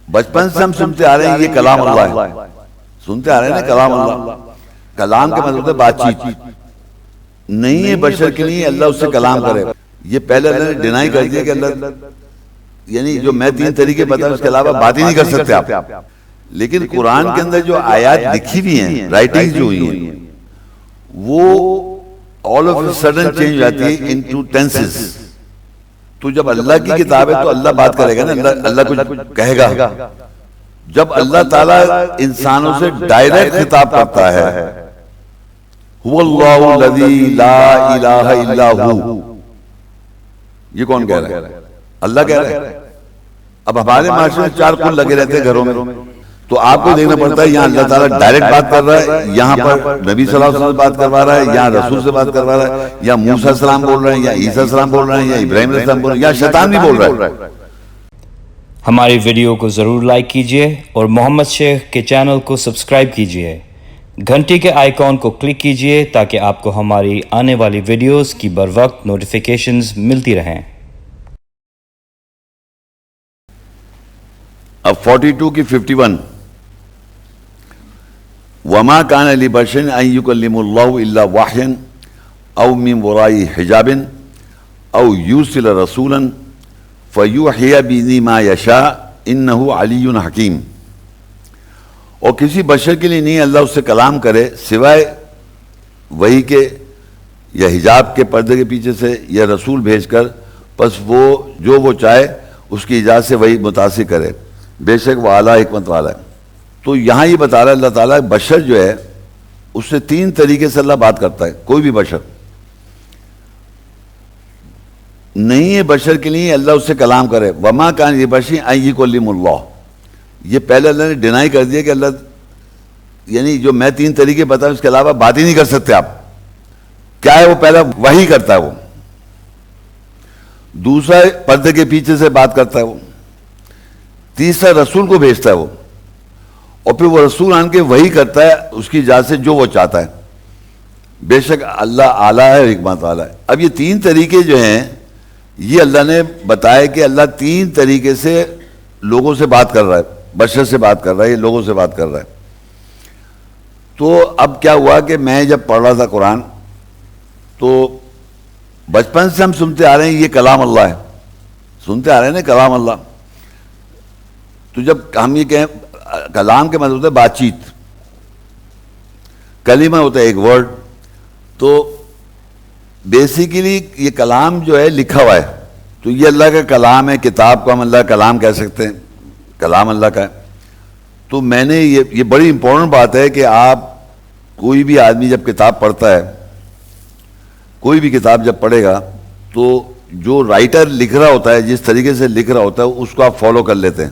بچپن سے ہم سنتے آ رہے ہیں یہ کلام اللہ ہے، سنتے آ رہے ہیں نا کلام اللہ. کلام کے مطلب ہے بات چیت نہیں ہے بشر کے لیے اللہ اس سے کلام کرے. یہ پہلے اللہ نے ڈینائی کر دیا کہ اللہ یعنی جو میں 3 طریقے بتایا اس کے علاوہ بات ہی نہیں کر سکتے آپ. لیکن قرآن کے اندر جو آیات لکھی ہوئی ہیں، رائٹنگز جو ہوئی ہیں، وہ all of a sudden change ہو جاتی ہے into tenses. تو جب اللہ کی کتاب ہے تو اللہ بات کرے گا نا، اللہ کچھ کہے گا. جب اللہ تعالیٰ انسانوں سے ڈائریکٹ خطاب کرتا ہے، هو اللہ الذی لا الہ الا ہو، یہ کون کہہ رہا ہے؟ اللہ کہہ رہا ہے. اب ہمارے معاشرے میں 4 کن لگے رہتے ہیں گھروں میں، تو آپ کو دیکھنا پڑتا ہے یہاں اللہ تعالیٰ ڈائریکٹ بات کر رہا ہے، یہاں پر نبی صلی اللہ علیہ وسلم سے بات کروا رہا ہے، یہاں رسول سے بات کروا رہا ہے، یا موسیٰ علیہ السلام بول رہے ہیں، یا عیسیٰ علیہ السلام بول رہے ہیں، یا ابراہیم علیہ السلام بول رہے ہیں، یا شیطان بھی بول رہا ہے. ہماری ویڈیو کو ضرور لائک کیجئے اور محمد شیخ کے چینل کو سبسکرائب کیجئے. گھنٹی کے آئیکن کو کلک کیجئے تاکہ آپ کو ہماری آنے والی ویڈیوز کی بروقت نوٹیفیکیشنز ملتی رہیں. اب 42 کی 51 وما كان لبشر ان يكلم الله الا وحيا او من وراء حجاب او يرسل رسولا فيوحي بإذنه ما يشاء انه علي حکیم. اور کسی بشر کے لیے نہیں اللہ اس سے کلام کرے سوائے وحی کے یا حجاب کے پردے کے پیچھے سے یا رسول بھیج کر، پس وہ جو وہ چاہے اس کی اجازت سے وہی متاثر کرے، بے شک وہ اعلیٰ حکمت والا ہے. تو یہاں یہ بتا رہا ہے اللہ تعالیٰ بشر جو ہے اس سے 3 طریقے سے اللہ بات کرتا ہے. کوئی بھی بشر نہیں ہے بشر کے لیے اللہ اس سے کلام کرے. وما کان لبشر ان یکلمہ اللہ، یہ پہلے اللہ نے ڈینائی کر دیا کہ اللہ یعنی جو میں 3 طریقے بتایا اس کے علاوہ بات ہی نہیں کر سکتے آپ. کیا ہے وہ؟ پہلا وحی کرتا ہے وہ، دوسرا پردے کے پیچھے سے بات کرتا ہے وہ، تیسرا رسول کو بھیجتا ہے وہ، اور پھر وہ رسول آن کے وحی کرتا ہے اس کی اجازت سے جو وہ چاہتا ہے. بے شک اللہ اعلیٰ ہے، حکمت والا ہے. اب یہ 3 طریقے جو ہیں یہ اللہ نے بتایا کہ اللہ 3 طریقے سے لوگوں سے بات کر رہا ہے، بشر سے بات کر رہا ہے، یہ لوگوں سے بات کر رہا ہے. تو اب کیا ہوا کہ میں جب پڑھ رہا تھا قرآن تو بچپن سے ہم سنتے آ رہے ہیں یہ کلام اللہ ہے، سنتے آ رہے ہیں نا کلام اللہ. تو جب ہم یہ کہیں کلام کے مطلب ہوتا ہے بات چیت، کلمہ ہوتا ہے ایک ورڈ. تو بیسیکلی یہ کلام جو ہے لکھا ہوا ہے، تو یہ اللہ کا کلام ہے. کتاب کو ہم اللہ کا کلام کہہ سکتے ہیں، کلام اللہ کا ہے. تو میں نے یہ بڑی امپورٹنٹ بات ہے کہ آپ کوئی بھی آدمی جب کتاب پڑھتا ہے، کوئی بھی کتاب جب پڑھے گا تو جو رائٹر لکھ رہا ہوتا ہے جس طریقے سے لکھ رہا ہوتا ہے اس کو آپ فالو کر لیتے ہیں،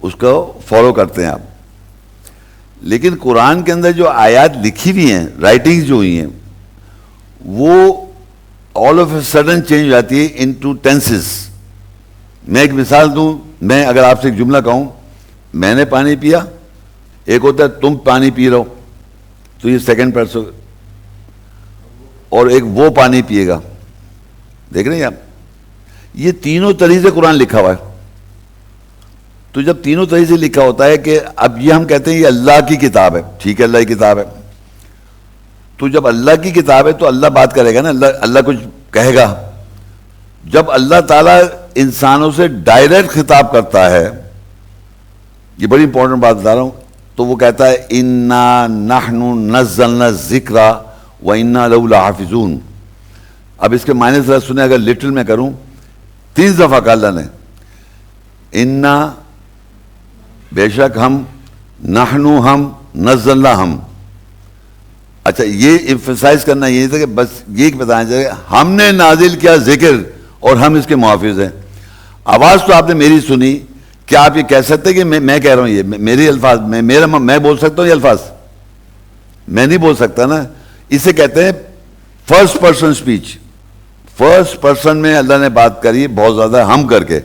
اس کو فالو کرتے ہیں آپ. لیکن قرآن کے اندر جو آیات لکھی ہوئی ہیں، رائٹنگز جو ہوئی ہیں، وہ all of a sudden change ہو جاتی ہے into tenses. میں ایک مثال دوں، میں اگر آپ سے ایک جملہ کہوں میں نے پانی پیا، ایک ہوتا ہے تم پانی پی رہو، تو یہ سیکنڈ پرسن، اور ایک وہ پانی پیے گا. دیکھ رہے ہیں آپ، یہ تینوں طریقے سے قرآن لکھا ہوا ہے. تو جب تینوں طریقے سے لکھا ہوتا ہے کہ اب یہ ہم کہتے ہیں یہ اللہ کی کتاب ہے، ٹھیک ہے اللہ کی کتاب ہے. تو جب اللہ کی کتاب ہے تو اللہ بات کرے گا نا، اللہ کچھ کہے گا. جب اللہ تعالیٰ انسانوں سے ڈائریکٹ خطاب کرتا ہے، یہ بڑی امپورٹنٹ بات بتا رہا ہوں، تو وہ کہتا ہے اِنَّا نَحْنُ نَزَّلْنَا الذِّكْرَ وَإِنَّا لَهُ لَحَافِظُونَ. اب اس کے معنی ذرا سنیں، اگر لٹل میں کروں 3 دفعہ کہا اللہ نے اِنَّا بے شک ہم، نحنو ہم، نزلنا ہم. اچھا یہ ایمفسائز کرنا یہ تھا کہ بس یہ بتانا چاہیے ہم نے نازل کیا ذکر اور ہم اس کے محافظ ہیں. آواز تو آپ نے میری سنی، کیا آپ یہ کہہ سکتے کہ میں کہہ رہا ہوں یہ میری الفاظ، میں بول سکتا ہوں یہ الفاظ؟ میں نہیں بول سکتا نا. اسے کہتے ہیں first person speech. First person میں اللہ نے بات کری بہت زیادہ ہم کر کے.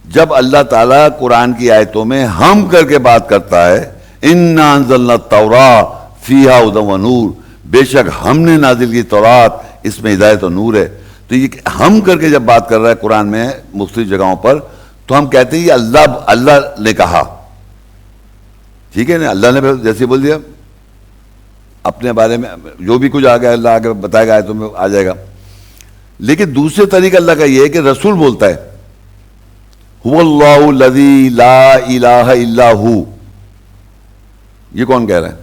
جب اللہ تعالیٰ قرآن کی آیتوں میں ہم کر کے بات کرتا ہے اِنَّا أَنزَلْنَا التَّوْرَاةَ فِيهَا هُدًى وَنُورٌ، بے شک ہم نے نازل کی تورات، اس میں ہدایت و نور ہے. تو یہ ہم کر کے جب بات کر رہا ہے قرآن میں مختلف جگہوں پر، تو ہم کہتے ہیں یہ اللہ نے کہا، ٹھیک ہے نا، اللہ نے جیسے بول دیا اپنے بارے میں جو بھی کچھ آگے اللہ آگے بتائے گا آیتوں میں آ جائے گا. لیکن دوسرے طریقہ اللہ کا یہ ہے کہ رسول بولتا ہے هو اللہ الذی لا الہ الا ہو. یہ کون کہہ رہا ہے؟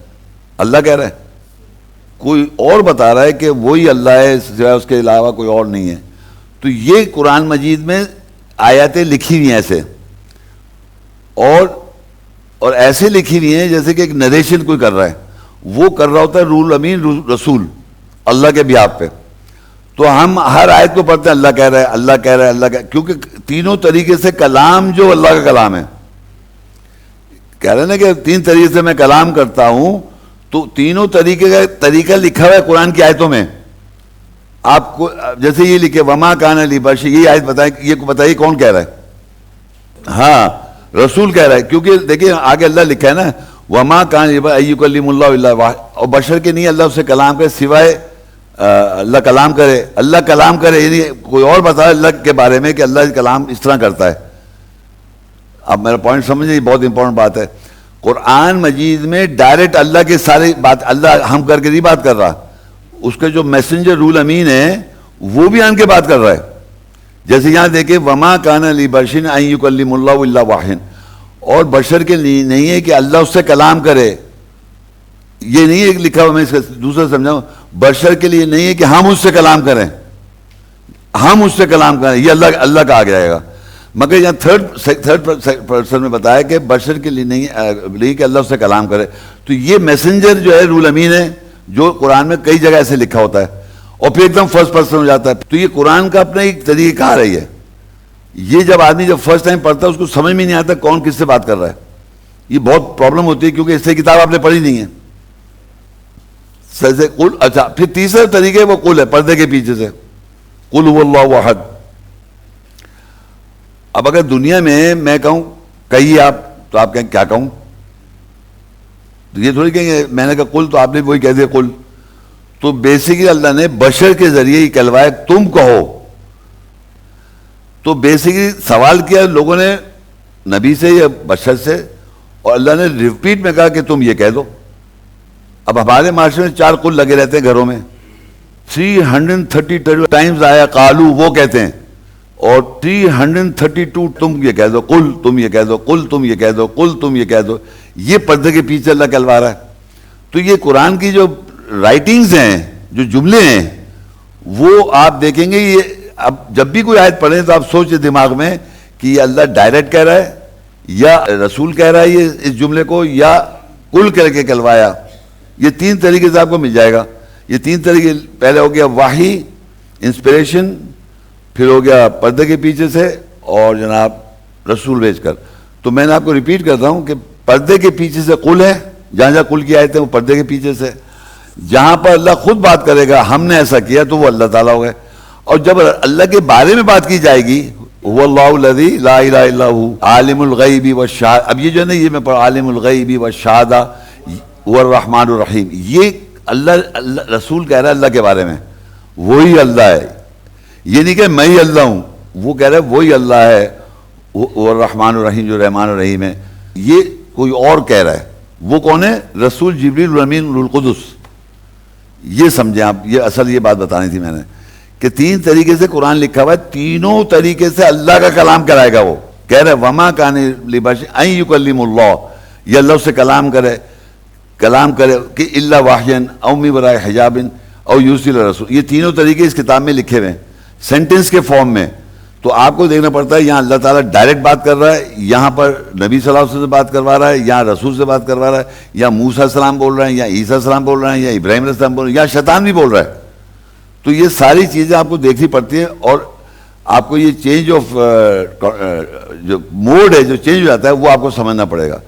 اللہ کہہ رہا ہے. کوئی اور بتا رہا ہے کہ وہی اللہ ہے، سوائے اس کے علاوہ کوئی اور نہیں ہے. تو یہ قرآن مجید میں آیاتیں لکھی ہوئی ہیں ایسے، اور ایسے لکھی ہوئی ہیں جیسے کہ ایک نریشن کوئی کر رہا ہے، وہ کر رہا ہوتا ہے رول امین رسول اللہ کے بیاپ پہ. تو ہم ہر آیت کو پڑھتے ہیں اللہ کہہ رہا ہے، اللہ کہہ رہا ہے، اللہ کہہ، کیونکہ تینوں طریقے سے کلام جو اللہ کا کلام ہے، کہہ رہے ہیں نا کہ تین طریقے سے میں کلام کرتا ہوں، تو تینوں طریقے کا طریقہ لکھا ہوا ہے قرآن کی آیتوں میں. آپ کو جیسے یہ لکھے وما کان لبشر، یہ آیت بتائیں، یہ بتائیے کون کہہ رہا ہے؟ ہاں رسول کہہ رہا ہے، کیونکہ دیکھیں آگے اللہ لکھا ہے نا وما کان لبشر ان یکلم اللہ الا وحی، اور بشر کے نہیں اللہ اس سے کلام کرے سوائے اللہ کلام کرے. اللہ کلام کرے یعنی کوئی اور بتا اللہ کے بارے میں کہ اللہ کلام اس طرح کرتا ہے. اب میرا پوائنٹ سمجھیں، یہ بہت امپورٹنٹ بات ہے. قرآن مجید میں ڈائریکٹ اللہ کے سارے بات، اللہ ہم کر کے نہیں بات کر رہا، اس کے جو میسنجر رول امین ہے وہ بھی آن کے بات کر رہا ہے. جیسے یہاں دیکھیں وما کان لبشر ان یکلم اللہ الا وحی، اور بشر کے لیے نہیں ہے کہ اللہ اس سے کلام کرے. یہ نہیں ہے لکھا ہوا، میں اس کا دوسرا سمجھاؤں، بشر کے لیے نہیں ہے کہ ہم اس سے کلام کریں، ہم اس سے کلام کریں، یہ اللہ کا آ جائے گا. مگر یہاں تھرڈ پرسن میں بتایا کہ بشر کے لیے نہیں کہ اللہ اس سے کلام کرے. تو یہ میسنجر جو ہے رول امین ہے، جو قرآن میں کئی جگہ ایسے لکھا ہوتا ہے، اور پھر ایک دم فرسٹ پرسن ہو جاتا ہے. تو یہ قرآن کا اپنا ایک طریقہ کار ہے. یہ جب آدمی جب فرسٹ ٹائم پڑھتا ہے اس کو سمجھ میں نہیں آتا کون کس سے بات کر رہا ہے. یہ بہت پرابلم ہوتی ہے کیونکہ اس سے کتاب آپ نے پڑھی نہیں ہے. اچھا پھر تیسرے طریقے وہ قل ہے، پردے کے پیچھے سے قل هو اللہ احد. اب اگر دنیا میں کہوں کہیے آپ، تو آپ کہیں کیا کہوں؟ تو یہ تھوڑی کہیں گے میں نے کہا قل تو آپ نے وہی کہہ دیا قل. تو بیسیکلی اللہ نے بشر کے ذریعے ہی کہلوایا تم کہو. تو بیسیکلی سوال کیا لوگوں نے نبی سے یا بشر سے، اور اللہ نے ریپیٹ میں کہا کہ تم یہ کہہ دو. اب ہمارے معاشرے میں 4 قل لگے رہتے ہیں گھروں میں، 332 ٹائمز آیا قالو وہ کہتے ہیں، اور 332 تم یہ کہہ دو قل، تم یہ کہہ دو قل، تم یہ کہہ دو قل، تم یہ کہہ دو. یہ پردے کے پیچھے اللہ کہلوا رہا ہے. تو یہ قرآن کی جو رائٹنگز ہیں، جو جملے ہیں، وہ آپ دیکھیں گے. یہ اب جب بھی کوئی آیت پڑھیں تو آپ سوچیں دماغ میں کہ یہ اللہ ڈائریکٹ کہہ رہا ہے یا رسول کہہ رہا ہے یہ اس جملے کو، یا قل کر کے کہلوایا. یہ 3 طریقے سے آپ کو مل جائے گا. یہ 3 طریقے، پہلے ہو گیا وحی انسپریشن، پھر ہو گیا پردے کے پیچھے سے، اور جناب رسول بھیج کر. تو میں نے آپ کو ریپیٹ کرتا ہوں کہ پردے کے پیچھے سے قل ہے، جہاں جہاں قل کی آیت ہے وہ پردے کے پیچھے سے. جہاں پر اللہ خود بات کرے گا ہم نے ایسا کیا تو وہ اللہ تعالیٰ ہو گئے. اور جب اللہ کے بارے میں بات کی جائے گی هو اللہ الذی لا الہ الا ہو عالم الغیب والشہادہ، اب یہ جو ہے نا یہ میں پڑھا عالم الغیب والشہادہ هو الرحمن الرحیم، یہ اللہ رسول کہہ رہا ہے اللہ کے بارے میں وہی اللہ ہے. یہ نہیں کہ میں ہی اللہ ہوں، وہ کہہ رہا ہے وہی اللہ ہے، وہ الرحمن الرحیم جو رحمان الرحیم ہے. یہ کوئی اور کہہ رہا ہے. وہ کون ہے؟ رسول جبریل الامین روح القدس. یہ سمجھیں آپ، یہ اصل یہ بات بتانی تھی میں نے کہ 3 طریقے سے قرآن لکھا ہوا ہے، تینوں طریقے سے اللہ کا کلام کرائے گا. وہ کہہ رہے وما کان لبشر ان یکلم اللہ، یہ اللہ اس سے کلام کرے کہ الا وحیا او من وراء حجاب او یرسل رسول. یہ تینوں طریقے اس کتاب میں لکھے ہوئے ہیں سینٹنس کے فارم میں. تو آپ کو دیکھنا پڑتا ہے یہاں اللہ تعالیٰ ڈائریکٹ بات کر رہا ہے، یہاں پر نبی صلی اللہ علیہ وسلم سے بات کروا رہا ہے، یہاں رسول سے بات کروا رہا ہے، یا موسیٰ علیہ السلام بول رہے ہیں، یا عیسیٰ علیہ السلام بول رہے ہیں، یا ابراہیم علیہ السلام بول رہے ہیں، یا شیطان بھی بول رہا ہے. تو یہ ساری چیزیں آپ کو دیکھنی پڑتی ہیں، اور آپ کو یہ چینج آف جو موڈ ہے جو چینج ہو جاتا ہے وہ آپ کو سمجھنا پڑے گا.